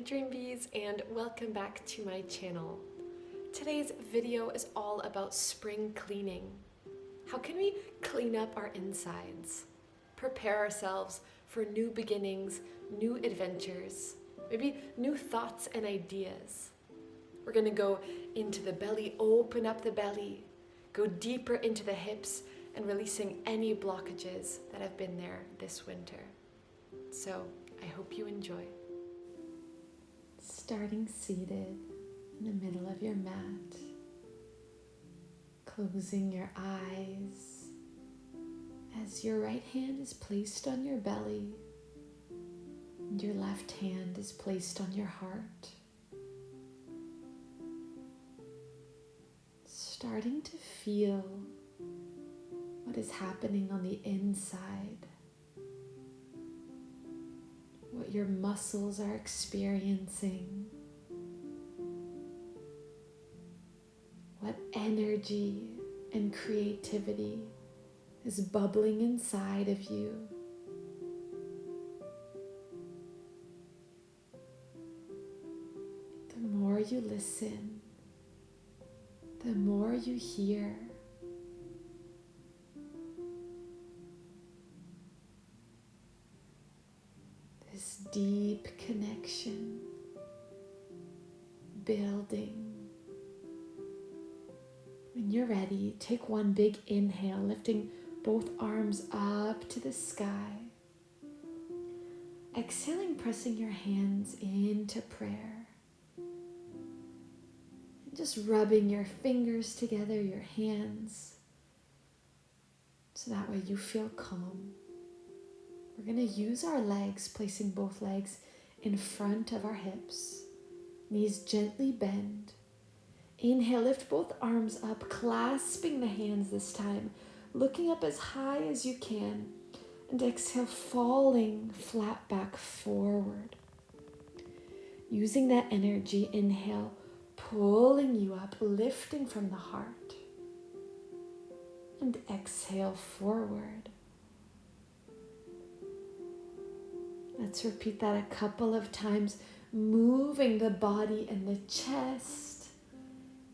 Dream Bees, and welcome back to my channel. Today's video is all about spring cleaning. How can we clean up our insides? Prepare ourselves for new beginnings, new adventures, maybe new thoughts and ideas. We're gonna go into the belly, open up the belly, go deeper into the hips, and releasing any blockages that have been there this winter. So I hope you enjoy. Starting seated in the middle of your mat, closing your eyes as your right hand is placed on your belly and your left hand is placed on your heart. Starting to feel what is happening on the inside, what your muscles are experiencing, what energy and creativity is bubbling inside of you. The more you listen, the more you hear. This deep connection building. When you're ready, take one big inhale, lifting both arms up to the sky. Exhaling, pressing your hands into prayer. And just rubbing your fingers together, your hands, so that way you feel calm. We're going to use our legs, placing both legs in front of our hips. Knees gently bend. Inhale, lift both arms up, clasping the hands this time, looking up as high as you can. And exhale, falling flat back forward. Using that energy, inhale, pulling you up, lifting from the heart. And exhale, forward. Let's repeat that a couple of times, moving the body and the chest.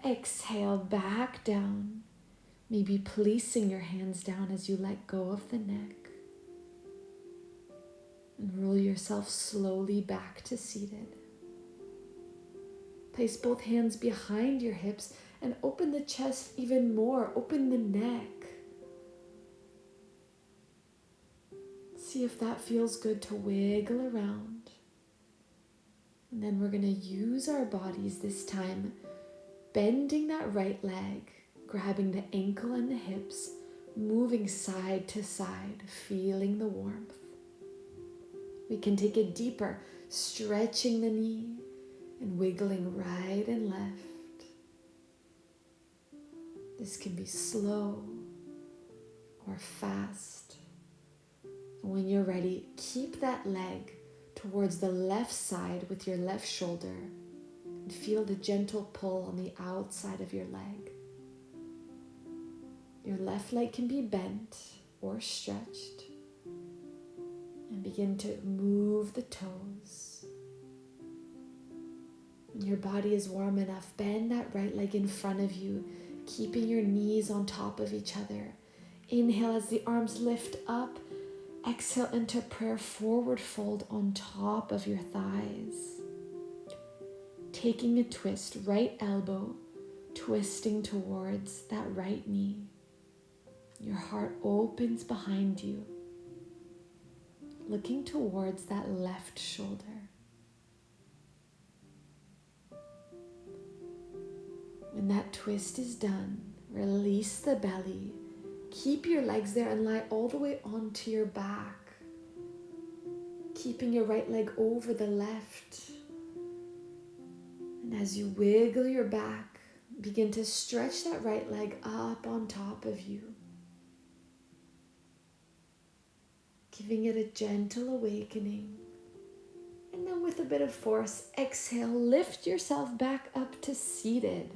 Exhale, back down. Maybe placing your hands down as you let go of the neck. And roll yourself slowly back to seated. Place both hands behind your hips and open the chest even more. Open the neck. See if that feels good to wiggle around. And then we're going to use our bodies this time, bending that right leg, grabbing the ankle and the hips, moving side to side, feeling the warmth. We can take it deeper, stretching the knee and wiggling right and left. This can be slow or fast. When you're ready, keep that leg towards the left side with your left shoulder and feel the gentle pull on the outside of your leg. Your left leg can be bent or stretched. And begin to move the toes. When your body is warm enough, bend that right leg in front of you, keeping your knees on top of each other. Inhale as the arms lift up. Exhale into prayer, forward fold on top of your thighs. Taking a twist, right elbow, twisting towards that right knee. Your heart opens behind you, looking towards that left shoulder. When that twist is done, release the belly. Keep your legs there and lie all the way onto your back. Keeping your right leg over the left. And as you wiggle your back, begin to stretch that right leg up on top of you. Giving it a gentle awakening. And then with a bit of force, exhale, lift yourself back up to seated.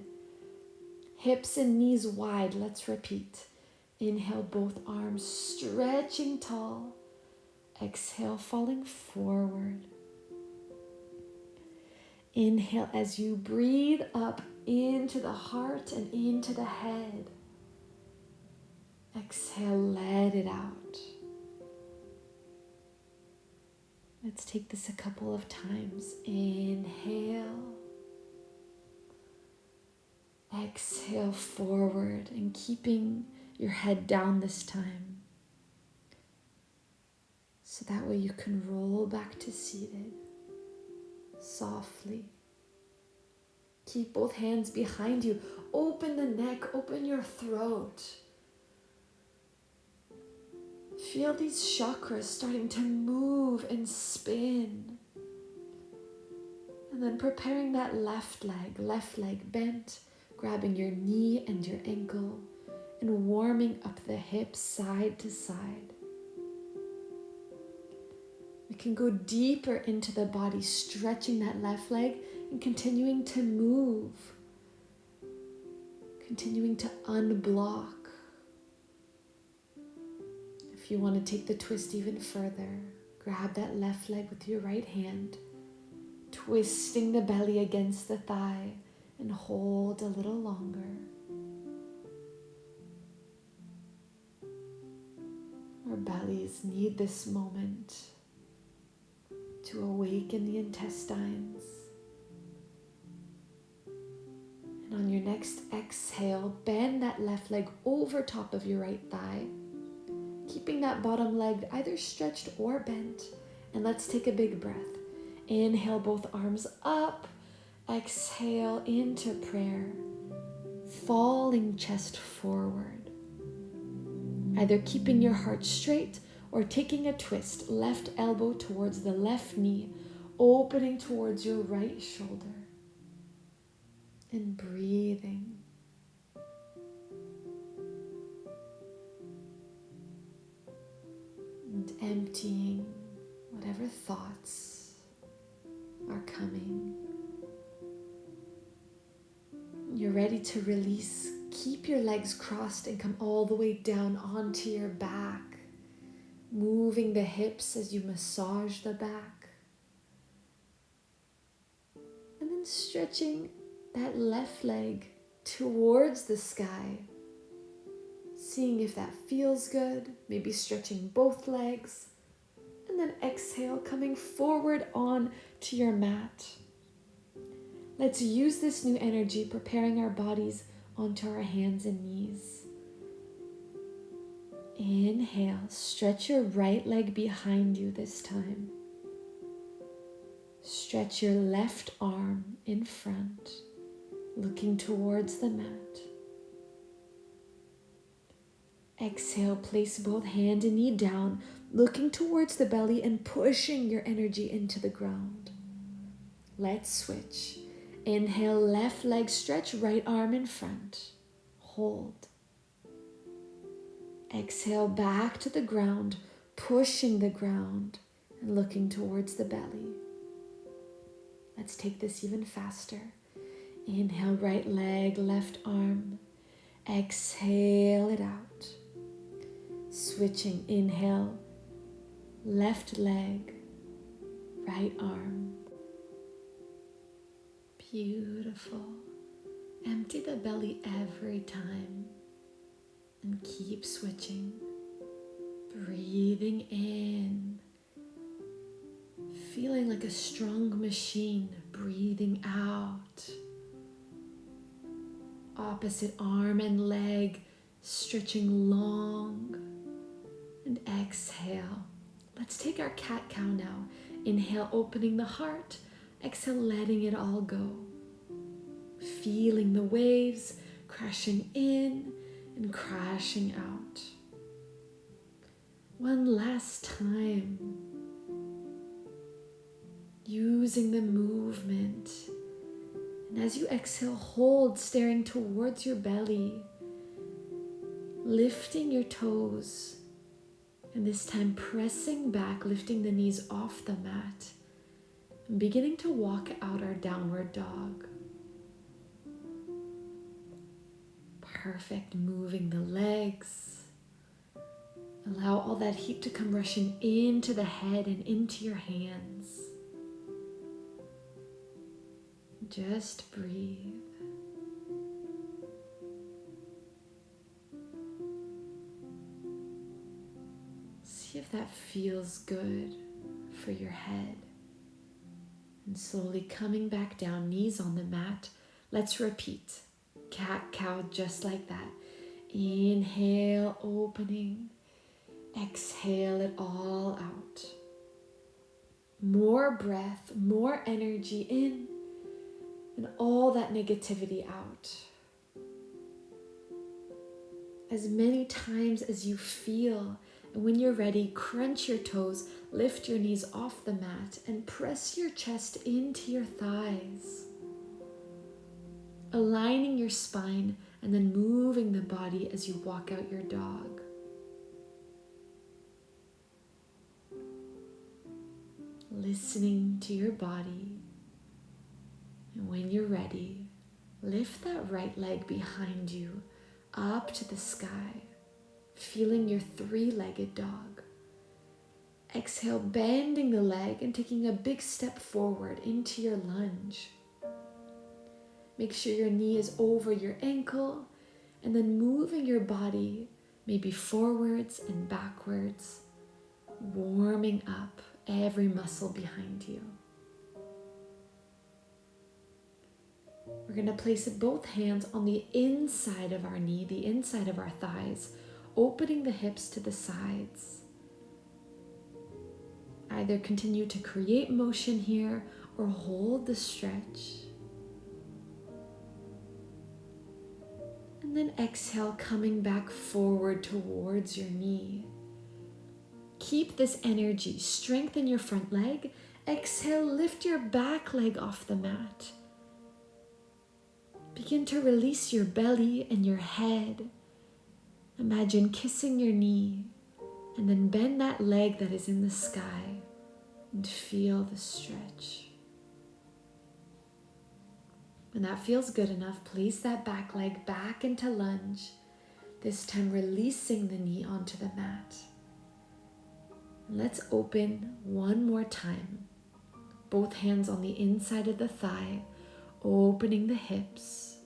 Hips and knees wide. Let's repeat. Inhale, both arms stretching tall. Exhale, falling forward. Inhale as you breathe up into the heart and into the head. Exhale, let it out. Let's take this a couple of times. Inhale. Exhale forward and keeping your head down this time. So that way you can roll back to seated softly. Keep both hands behind you. Open the neck, open your throat. Feel these chakras starting to move and spin. And then preparing that left leg bent, grabbing your knee and your ankle and warming up the hips side to side. We can go deeper into the body, stretching that left leg and continuing to move, continuing to unblock. If you want to take the twist even further, grab that left leg with your right hand, twisting the belly against the thigh, and hold a little longer. Our bellies need this moment to awaken the intestines. And on your next exhale, bend that left leg over top of your right thigh, keeping that bottom leg either stretched or bent. And let's take a big breath. Inhale, both arms up. Exhale into prayer, falling chest forward. Either keeping your heart straight or taking a twist, left elbow towards the left knee, opening towards your right shoulder. And breathing. And emptying whatever thoughts are coming. You're ready to release. Keep your legs crossed and come all the way down onto your back. Moving the hips as you massage the back. And then stretching that left leg towards the sky. Seeing if that feels good. Maybe stretching both legs. And then exhale, coming forward on to your mat. Let's use this new energy, preparing our bodies onto our hands and knees. Inhale, stretch your right leg behind you this time. Stretch your left arm in front, looking towards the mat. Exhale, place both hand and knee down, looking towards the belly and pushing your energy into the ground. Let's switch. Inhale, left leg stretch, right arm in front. Hold. Exhale, back to the ground, pushing the ground and looking towards the belly. Let's take this even faster. Inhale, right leg, left arm. Exhale it out. Switching, inhale, left leg, right arm. Beautiful. Empty the belly every time and keep switching. Breathing in. Feeling like a strong machine. Breathing out. Opposite arm and leg stretching long. And exhale. Let's take our cat-cow now. Inhale, opening the heart. Exhale, letting it all go. Feeling the waves crashing in and crashing out. One last time. Using the movement. And as you exhale, hold, staring towards your belly. Lifting your toes. And this time pressing back, lifting the knees off the mat. And beginning to walk out our downward dog. Perfect. Moving the legs. Allow all that heat to come rushing into the head and into your hands. Just breathe. See if that feels good for your head. And slowly coming back down, knees on the mat. Let's repeat. Cat-cow, just like that. Inhale, opening. Exhale it all out. More breath, more energy in, and all that negativity out. As many times as you feel, and when you're ready, crunch your toes, lift your knees off the mat, and press your chest into your thighs. Aligning your spine, and then moving the body as you walk out your dog. Listening to your body. And when you're ready, lift that right leg behind you up to the sky, feeling your three-legged dog. Exhale, bending the leg and taking a big step forward into your lunge. Make sure your knee is over your ankle, and then moving your body maybe forwards and backwards, warming up every muscle behind you. We're going to place both hands on the inside of our knee, the inside of our thighs, opening the hips to the sides. Either continue to create motion here or hold the stretch. And then exhale, coming back forward towards your knee. Keep this energy. Strengthen your front leg. Exhale, lift your back leg off the mat. Begin to release your belly and your head. Imagine kissing your knee, and then bend that leg that is in the sky and feel the stretch. When that feels good enough, place that back leg back into lunge, this time releasing the knee onto the mat. Let's open one more time. Both hands on the inside of the thigh, opening the hips.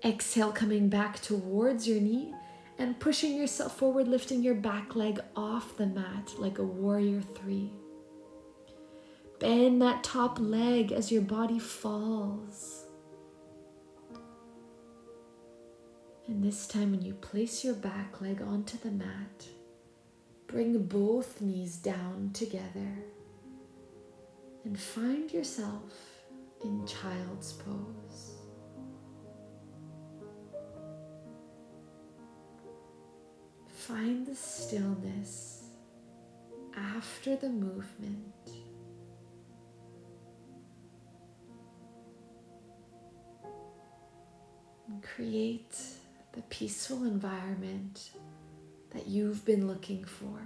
Exhale, coming back towards your knee and pushing yourself forward, lifting your back leg off the mat like a warrior three. Bend that top leg as your body falls. And this time when you place your back leg onto the mat, bring both knees down together and find yourself in child's pose. Find the stillness after the movement. And create the peaceful environment that you've been looking for.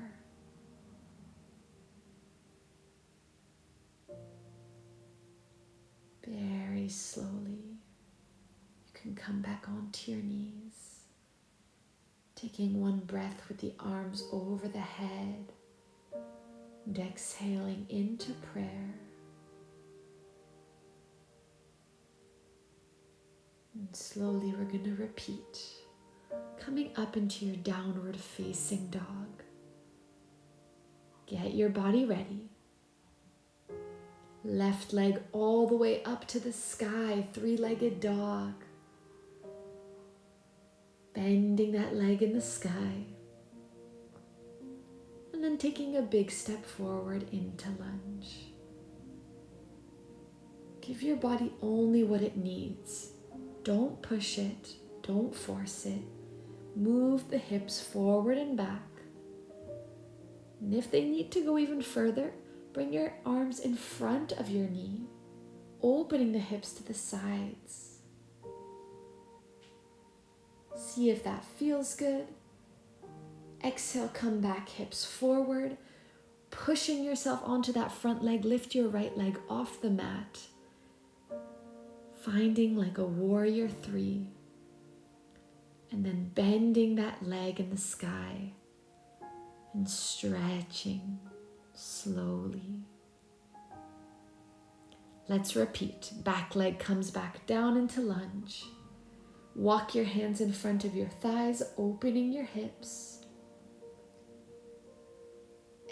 Very slowly, you can come back onto your knees, taking one breath with the arms over the head and exhaling into prayer. And slowly we're going to repeat, coming up into your downward facing dog. Get your body ready. Left leg all the way up to the sky, three-legged dog. Bending that leg in the sky. And then taking a big step forward into lunge. Give your body only what it needs. Don't push it. Don't force it. Move the hips forward and back. And if they need to go even further, bring your arms in front of your knee, opening the hips to the sides. See if that feels good. Exhale, come back, hips forward, pushing yourself onto that front leg. Lift your right leg off the mat, finding like a warrior three, and then bending that leg in the sky and stretching slowly. Let's repeat. Back leg comes back down into lunge. Walk your hands in front of your thighs, opening your hips.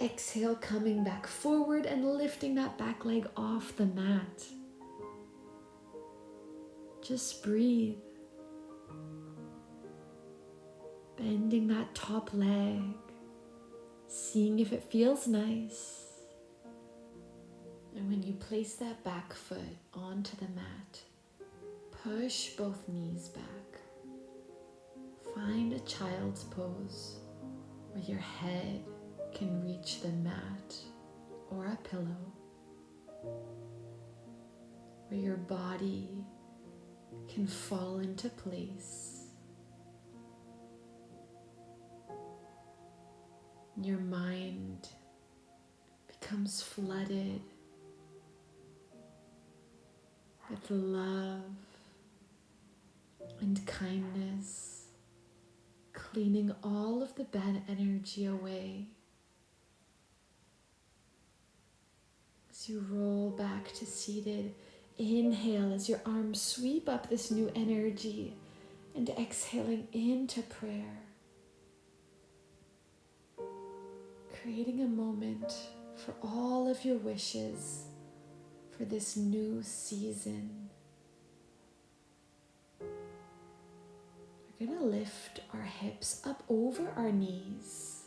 Exhale, coming back forward and lifting that back leg off the mat. Just breathe. Bending that top leg, seeing if it feels nice. And when you place that back foot onto the mat, push both knees back. Find a child's pose where your head can reach the mat or a pillow, where your body can fall into place. Your mind becomes flooded with love and kindness, cleaning all of the bad energy away. As you roll back to seated, inhale as your arms sweep up this new energy, and exhaling into prayer. Creating a moment for all of your wishes for this new season. We're going to lift our hips up over our knees.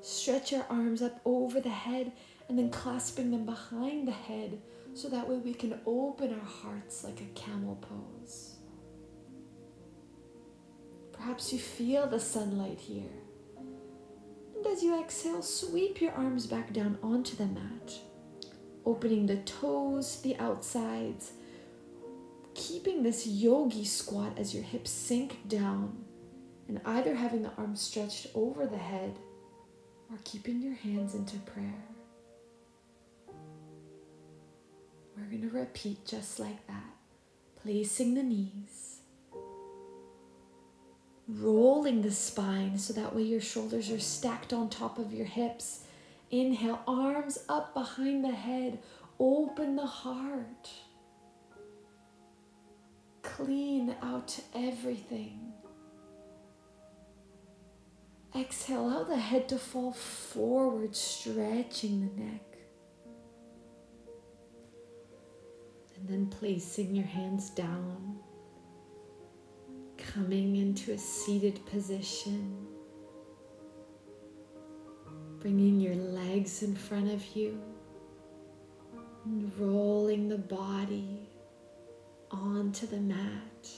Stretch our arms up over the head and then clasping them behind the head so that way we can open our hearts like a camel pose. Perhaps you feel the sunlight here. And as you exhale, sweep your arms back down onto the mat, opening the toes, the outsides, keeping this yogi squat as your hips sink down, and either having the arms stretched over the head or keeping your hands into prayer. We're going to repeat just like that, placing the knees, rolling the spine so that way your shoulders are stacked on top of your hips. Inhale, arms up behind the head, open the heart. Clean out everything. Exhale, allow the head to fall forward, stretching the neck. And then placing your hands down, coming into a seated position, bringing your legs in front of you, and rolling the body onto the mat.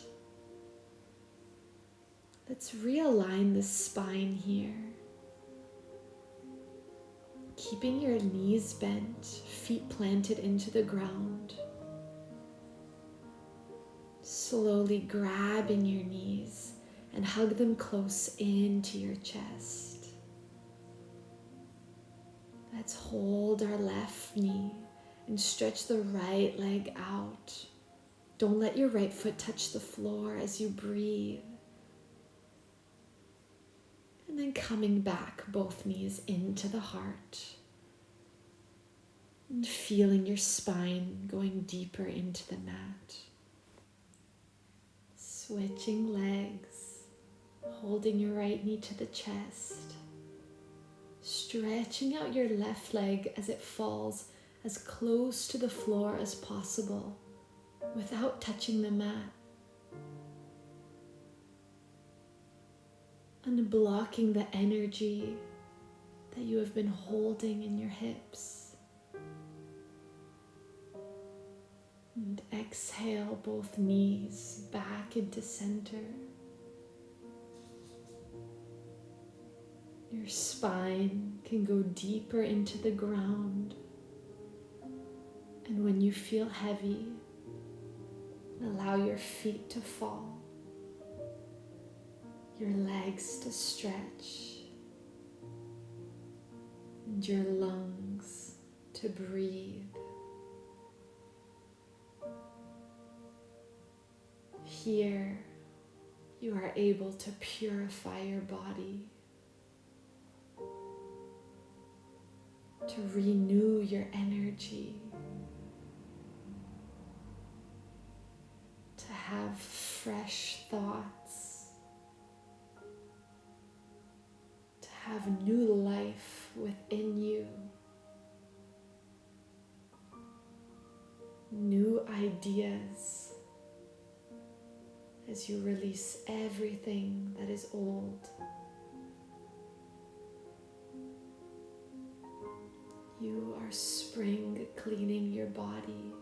Let's realign the spine here, keeping your knees bent, feet planted into the ground. Slowly grabbing your knees and hug them close into your chest. Let's hold our left knee and stretch the right leg out. Don't let your right foot touch the floor as you breathe. And then coming back, both knees into the heart. And feeling your spine going deeper into the mat. Switching legs, holding your right knee to the chest. Stretching out your left leg as it falls as close to the floor as possible without touching the mat. Unblocking the energy that you have been holding in your hips. And exhale, both knees back into center. Your spine can go deeper into the ground. And when you feel heavy, allow your feet to fall, your legs to stretch, and your lungs to breathe. Here, you are able to purify your body, to renew your energy, to have fresh thoughts, to have new life within you, new ideas as you release everything that is old. You are spring cleaning your body.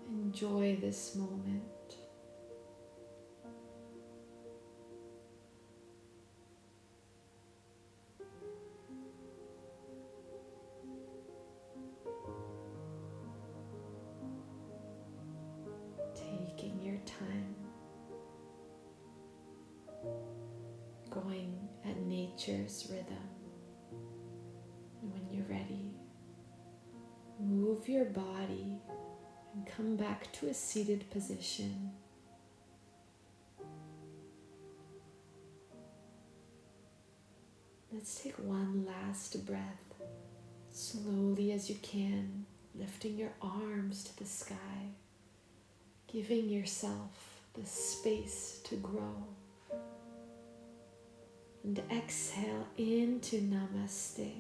Enjoy this moment. Taking your time, going at nature's rhythm. And when you're ready, move your body and come back to a seated position. Let's take one last breath, slowly as you can, lifting your arms to the sky, giving yourself the space to grow. And exhale into Namaste.